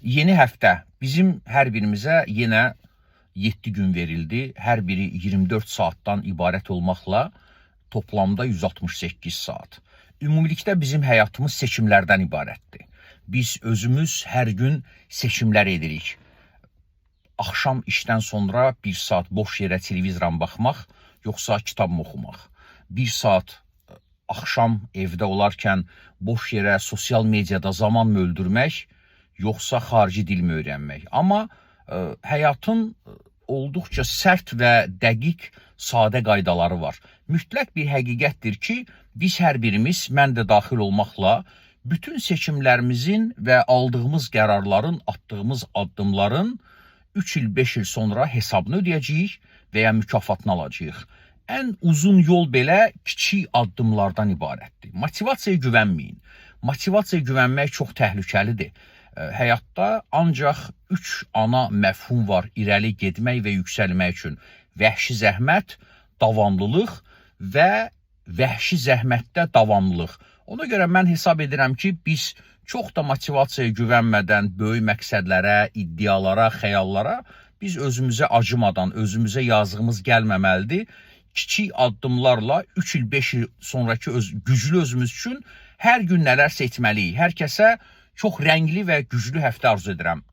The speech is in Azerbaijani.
Yeni həftə bizim hər birimizə yenə 7 gün verildi. Hər biri 24 saatdan ibarət olmaqla toplamda 168 saat. Ümumilikdə bizim həyatımız seçimlərdən ibarətdir. Biz özümüz hər gün seçimlər edirik. Axşam işdən sonra 1 saat boş yerə televizora baxmaq, yoxsa kitab oxumaq. 1 saat axşam evdə olarkən boş yerə sosial mediada zaman mı öldürmək, yoxsa xarici dil mi öyrənmək. Amma həyatın olduqca sərt və dəqiq, sadə qaydaları var. Mütləq bir həqiqətdir ki, biz hər birimiz, mən də daxil olmaqla, bütün seçimlərimizin və aldığımız qərarların, atdığımız addımların 3 il, 5 il sonra hesabını ödəyəcəyik və ya mükafatını alacağıq. Ən uzun yol belə kiçik addımlardan ibarətdir. Motivasiyaya güvənməyin. Motivasiyaya güvənmək çox təhlükəlidir. Həyatda ancaq 3 ana məfhum var irəli getmək və yüksəlmək üçün. Vəhşi zəhmət, davamlılıq və vəhşi zəhmətdə davamlılıq. Ona görə mən hesab edirəm ki, biz çox da motivasiyaya güvənmədən böyük məqsədlərə, iddialara, xəyallara biz özümüzə acımadan, özümüzə yazığımız gəlməməlidir. Kiçik addımlarla 3 il, 5 il sonraki güclü özümüz üçün hər gün nələrsə etməliyik. Hər kəsə çox rəngli və güclü həftə arzu edirəm.